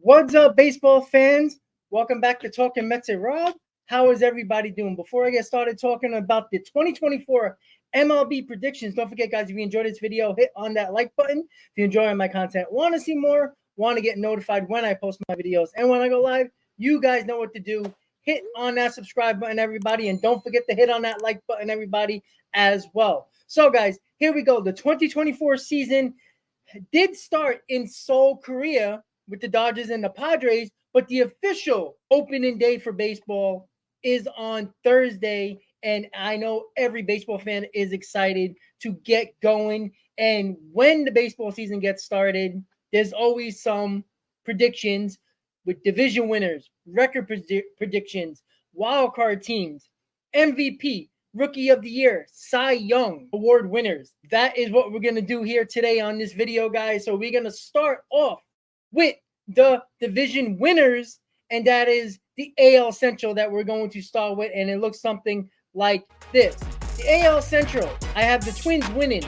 What's up, baseball fans? Welcome back to Talkin Mets and Rob. How is everybody doing? Before I get started talking about the 2024 MLB predictions, don't forget, guys, if you enjoyed this video, hit on that like button. If you're enjoying my content, want to see more, want to get notified when I post my videos and when I go live, you guys know what to do. Hit on that subscribe button, everybody, and don't forget to hit on that like button, everybody, as well. So, guys, here we go. The 2024 season did start in Seoul, Korea, with the Dodgers and the Padres, but the official opening day for baseball is on Thursday, and I know every baseball fan is excited to get going. And when the baseball season gets started, there's always some predictions with division winners, record predictions, wild card teams, MVP, Rookie of the Year, Cy Young Award winners. That is what we're going to do here today on this video, guys. So we're going to start off with the division winners, and that is the AL Central that we're going to start with, and it looks something like this. The AL Central, I have the Twins winning,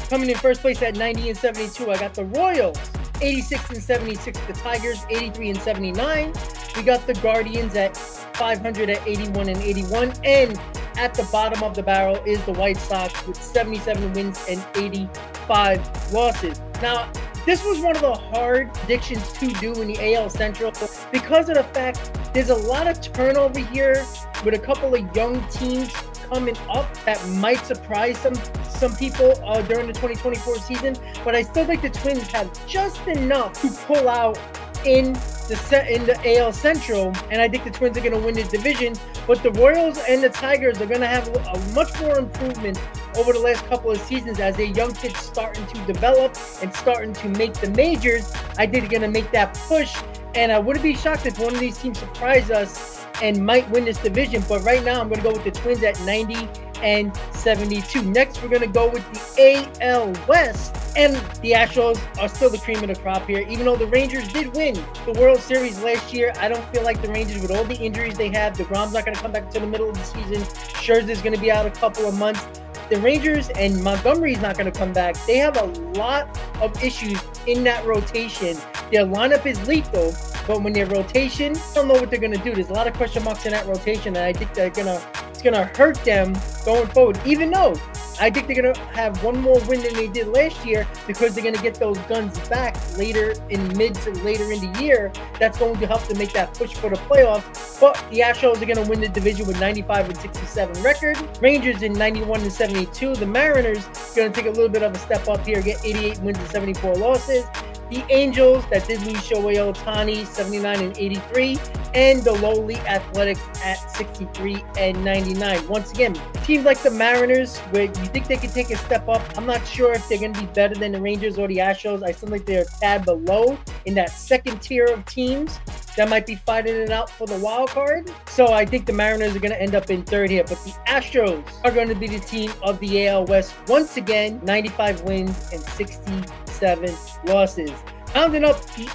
coming in first place at 90 and 72. I got the Royals 86 and 76, the Tigers 83 and 79. We got the Guardians at 500 at 81 and 81, and at the bottom of the barrel is the White Sox with 77 wins and 85 losses. Now, this was one of the hard predictions to do in the AL Central because of the fact there's a lot of turnover here with a couple of young teams coming up that might surprise some people during the 2024 season. But I still think the Twins have just enough to pull out in the AL Central, and I think the Twins are going to win this division. But the Royals and the Tigers are going to have a much more improvement over the last couple of seasons as their young kids starting to develop and starting to make the majors. I think they're going to make that push, and I wouldn't be shocked if one of these teams surprise us and might win this division. But right now, I'm going to go with the Twins at 90 and 72. Next, we're going to go with the AL West. And the Astros are still the cream of the crop here. Even though the Rangers did win the World Series last year, I don't feel like the Rangers, with all the injuries they have, DeGrom's not going to come back until the middle of the season. Scherzer's going to be out a couple of months. The Rangers and Montgomery's not going to come back. They have a lot of issues in that rotation. Their lineup is lethal, but when their rotation, I don't know what they're going to do. There's a lot of question marks in that rotation, and I think it's going to hurt them going forward, even though I think they're going to have one more win than they did last year because they're going to get those guns back later in mid to later in the year. That's going to help them make that push for the playoffs. But the Astros are going to win the division with 95 and 67 record. Rangers in 91 and 72. The Mariners are going to take a little bit of a step up here, get 88 wins and 74 losses. The Angels that did lose Shohei Ohtani, 79 and 83, and the lowly Athletics at 63 and 99. Once again, teams like the Mariners, where you think they can take a step up, I'm not sure if they're going to be better than the Rangers or the Astros. I still think they're a tad below in that second tier of teams that might be fighting it out for the wild card. So I think the Mariners are going to end up in third here, but the Astros are going to be the team of the AL West once again, 95 wins and 67 losses. Rounding up the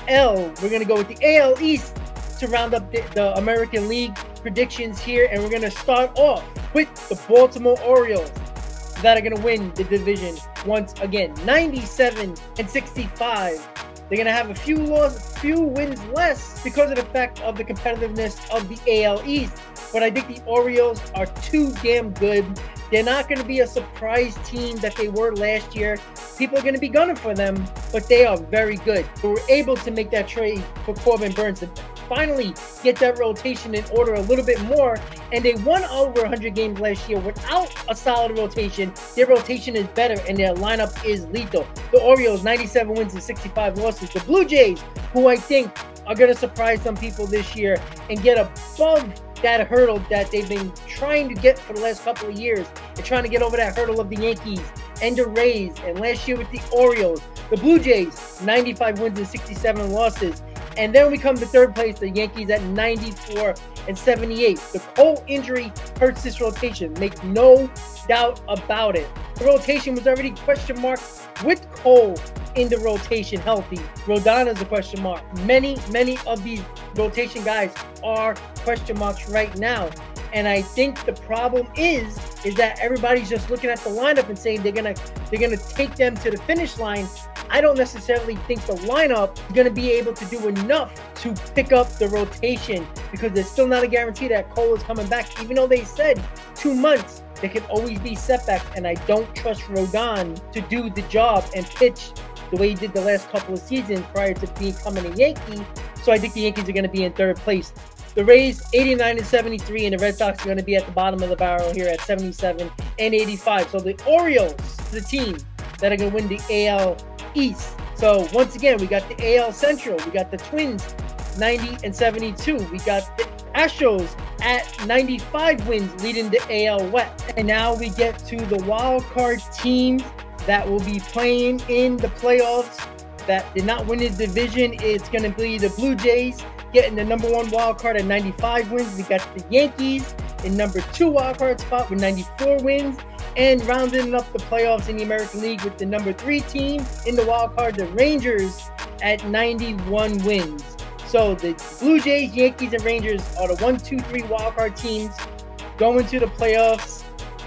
AL, we're going to go with the AL East to round up the American League predictions here, and we're going to start off with the Baltimore Orioles that are going to win the division once again, 97 and 65. They're going to have a few wins less because of the fact of the competitiveness of the AL East. But I think the Orioles are too damn good. They're not going to be a surprise team that they were last year. People are going to be gunning for them, but they are very good. We were able to make that trade for Corbin Burns to finally get that rotation in order a little bit more, and they won over 100 games last year without a solid rotation. Their rotation is better, and their lineup is lethal. The Orioles, 97 wins and 65 losses. The Blue Jays, who I think are going to surprise some people this year and get above that hurdle that they've been trying to get for the last couple of years. They're trying to get over that hurdle of the Yankees and the Rays, and last year with the Orioles. The Blue Jays, 95 wins and 67 losses. And then we come to third place, the Yankees at 94 and 78. The Cole injury hurts this rotation. Make no doubt about it. The rotation was already question mark with Cole in the rotation healthy. Rodana's a question mark. Many of these rotation guys are question marks right now. And I think the problem is that everybody's just looking at the lineup and saying they're gonna take them to the finish line. I don't necessarily think the lineup is going to be able to do enough to pick up the rotation, because there's still not a guarantee that Cole is coming back, even though they said 2 months. There could always be setbacks, and I don't trust Rodon to do the job and pitch the way he did the last couple of seasons prior to becoming a Yankee. So I think the Yankees are going to be in third place. The Rays 89 and 73, and the Red Sox are going to be at the bottom of the barrel here at 77 and 85. So the Orioles, the team that are going to win the AL East. So once again, we got the AL Central. We got the Twins 90 and 72. We got the Astros at 95 wins leading the AL West. And now we get to the wild card teams that will be playing in the playoffs that did not win the division. It's going to be the Blue Jays getting the number 1 wild card at 95 wins. We got the Yankees in number 2 wild card spot with 94 wins. And rounding up the playoffs in the American League with the number 3 team in the wild card, the Rangers, at 91 wins. So the Blue Jays, Yankees, and Rangers are the 1, 2, 3 wild card teams going to the playoffs.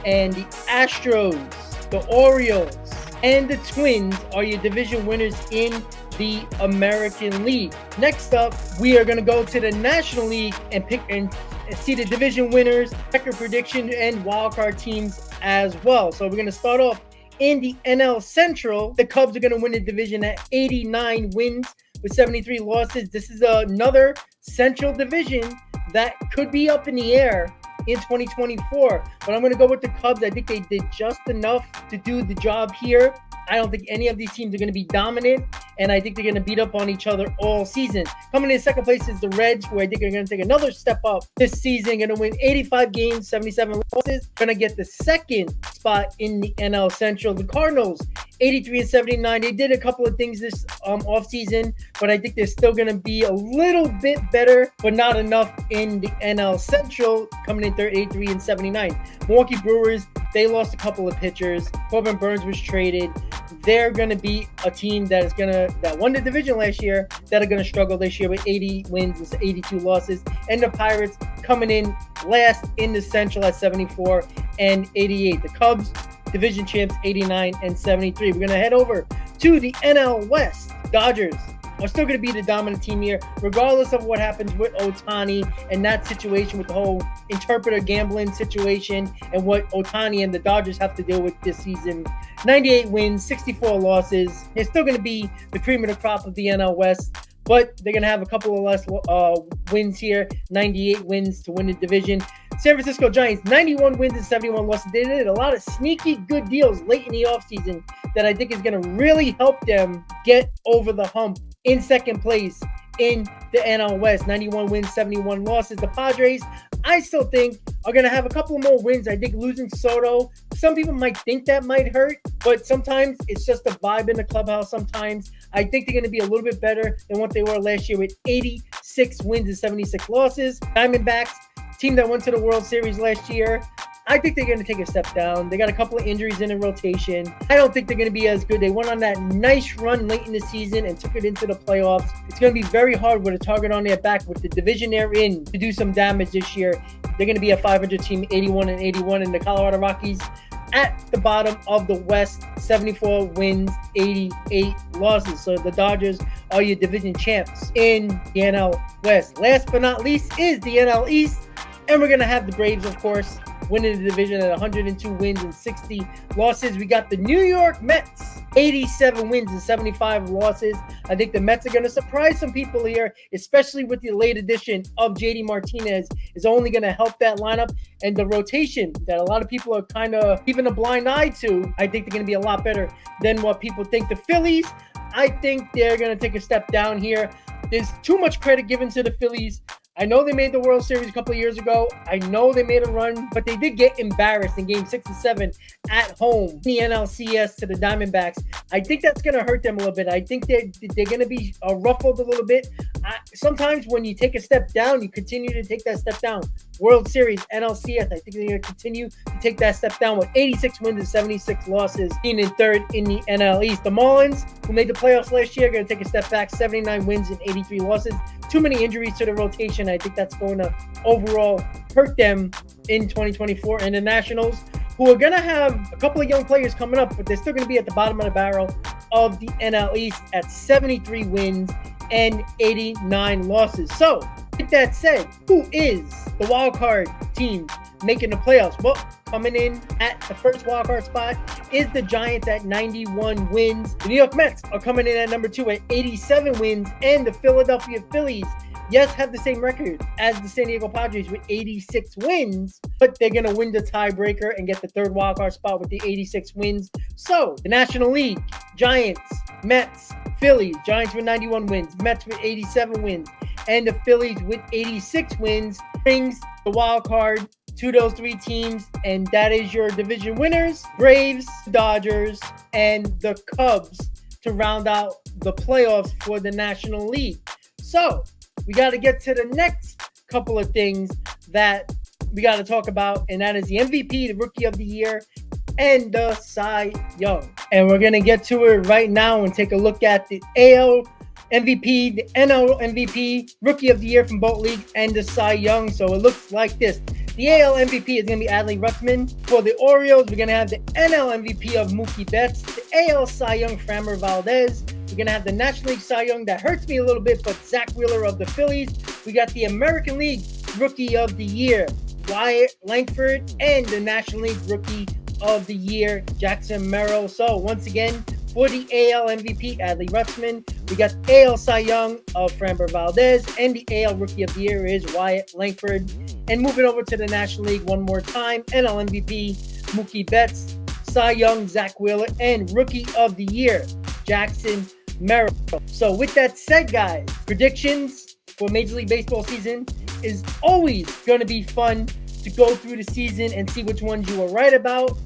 And the Astros, the Orioles, and the Twins are your division winners in the American League. Next up, we are going to go to the National League and pick and see the division winners, record prediction, and wildcard teams as well. So we're going to start off in the NL Central. The Cubs are going to win the division at 89 wins with 73 losses. This is another Central division that could be up in the air in 2024, but I'm going to go with the Cubs. I think they did just enough to do the job here. I don't think any of these teams are going to be dominant, and I think they're going to beat up on each other all season. Coming in second place is the Reds, who I think are going to take another step up this season. Going to win 85 games, 77 losses. Going to get the second spot in the NL Central. The Cardinals, 83 and 79. They did a couple of things this offseason, but I think they're still going to be a little bit better, but not enough in the NL Central. Coming in third, 83 and 79. Milwaukee Brewers, they lost a couple of pitchers. Corbin Burns was traded. They're going to be a team that won the division last year, that are going to struggle this year with 80 wins and 82 losses. And the Pirates coming in last in the Central at 74 and 88. The Cubs, division champs, 89 and 73. We're going to head over to the NL West. Dodgers are still going to be the dominant team here, regardless of what happens with Ohtani and that situation with the whole interpreter gambling situation and what Ohtani and the Dodgers have to deal with this season. 98 wins, 64 losses. They're still going to be the cream of the crop of the NL West, but they're going to have a couple of less wins here. 98 wins to win the division. San Francisco Giants, 91 wins and 71 losses. They did a lot of sneaky good deals late in the offseason that I think is going to really help them get over the hump in second place in the NL West. 91 wins, 71 losses. The Padres, I still think, are going to have a couple more wins. I think losing Soto, some people might think that might hurt, but sometimes it's just a vibe in the clubhouse sometimes. I think they're going to be a little bit better than what they were last year with 86 wins and 76 losses. Diamondbacks, team that went to the World Series last year, I think they're going to take a step down. They got a couple of injuries in the rotation. I don't think they're going to be as good. They went on that nice run late in the season and took it into the playoffs. It's going to be very hard with a target on their back with the division they're in to do some damage this year. They're going to be a 500 team, 81 and 81, and the Colorado Rockies at the bottom of the West, 74 wins, 88 losses. So the Dodgers are your division champs in the NL West. Last but not least is the NL East, and we're going to have the Braves, of course, winning the division at 102 wins and 60 losses. We got the New York Mets, 87 wins and 75 losses. I think the Mets are going to surprise some people here, especially with the late addition of JD Martinez is only going to help that lineup. And the rotation that a lot of people are kind of keeping a blind eye to, I think they're going to be a lot better than what people think. The Phillies, I think they're going to take a step down here. There's too much credit given to the Phillies. I know they made the World Series a couple of years ago. I know they made a run, but they did get embarrassed in Game 6 and 7 at home, the NLCS to the Diamondbacks. I think that's going to hurt them a little bit. I think they're going to be ruffled a little bit. Sometimes when you take a step down, you continue to take that step down. World Series, NLCS, I think they're going to continue to take that step down with 86 wins and 76 losses, being in third in the NL East. The Marlins, who made the playoffs last year, are going to take a step back, 79 wins and 83 losses. Too many injuries to the rotation. I think that's going to overall hurt them in 2024. And the Nationals, who are going to have a couple of young players coming up, but they're still going to be at the bottom of the barrel. of the NL East at 73 wins and 89 losses. So, with that said, who is the wild card team making the playoffs? Well, coming in at the first wild card spot is the Giants at 91 wins. The New York Mets are coming in at number 2 at 87 wins, and the Philadelphia Phillies, yes, have the same record as the San Diego Padres with 86 wins, but they're going to win the tiebreaker and get the third wildcard spot with the 86 wins. So, the National League, Giants, Mets, Phillies, Giants with 91 wins, Mets with 87 wins, and the Phillies with 86 wins brings the wild card to those three teams, and that is your division winners, Braves, Dodgers, and the Cubs to round out the playoffs for the National League. So, we got to get to the next couple of things that we got to talk about, and that is the MVP, the Rookie of the Year, and the Cy Young. And we're going to get to it right now and take a look at the AL MVP, the NL MVP, Rookie of the Year from both leagues, and the Cy Young. So it looks like this. The AL MVP is going to be Adley Rutschman. For the Orioles, we're going to have the NL MVP of Mookie Betts, the AL Cy Young, Framber Valdez. We're going to have the National League Cy Young. That hurts me a little bit, but Zach Wheeler of the Phillies. We got the American League Rookie of the Year, Wyatt Langford, and the National League Rookie of the Year, Jackson Merrill. So once again, for the AL MVP, Adley Rutschman, we got AL Cy Young of Framber Valdez, and the AL Rookie of the Year is Wyatt Langford. And moving over to the National League one more time, NL MVP, Mookie Betts, Cy Young, Zach Wheeler, and Rookie of the Year, Jackson Merrill. So with that said, guys, predictions for Major League Baseball season is always going to be fun to go through the season and see which ones you are right about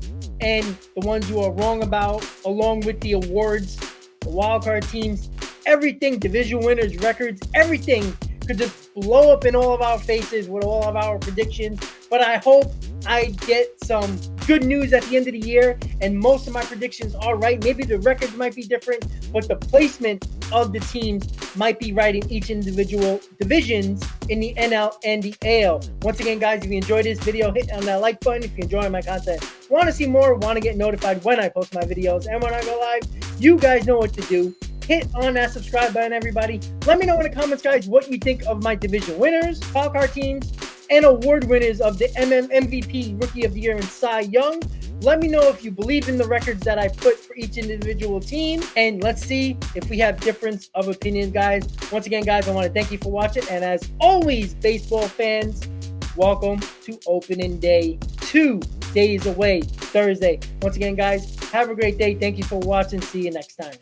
and the ones you are wrong about, along with the awards, the wildcard teams, everything, division winners, records, everything could just blow up in all of our faces with all of our predictions. But I hope I get some good news at the end of the year, and most of my predictions are right. Maybe the records might be different, but the placement of the teams might be right in each individual divisions in the NL and the AL. Once again, guys, if you enjoyed this video, hit on that like button. If you're enjoying my content, want to see more, want to get notified when I post my videos and when I go live, you guys know what to do. Hit on that subscribe button, everybody. Let me know in the comments, guys, what you think of my division winners, wildcard teams, and award winners of the MVP, Rookie of the Year, and Cy Young. Let me know if you believe in the records that I put for each individual team, and let's see if we have difference of opinion, guys. Once again, guys, I want to thank you for watching, and as always, baseball fans, welcome to opening day, 2 days away, Thursday. Once again, guys, have a great day. Thank you for watching. See you next time.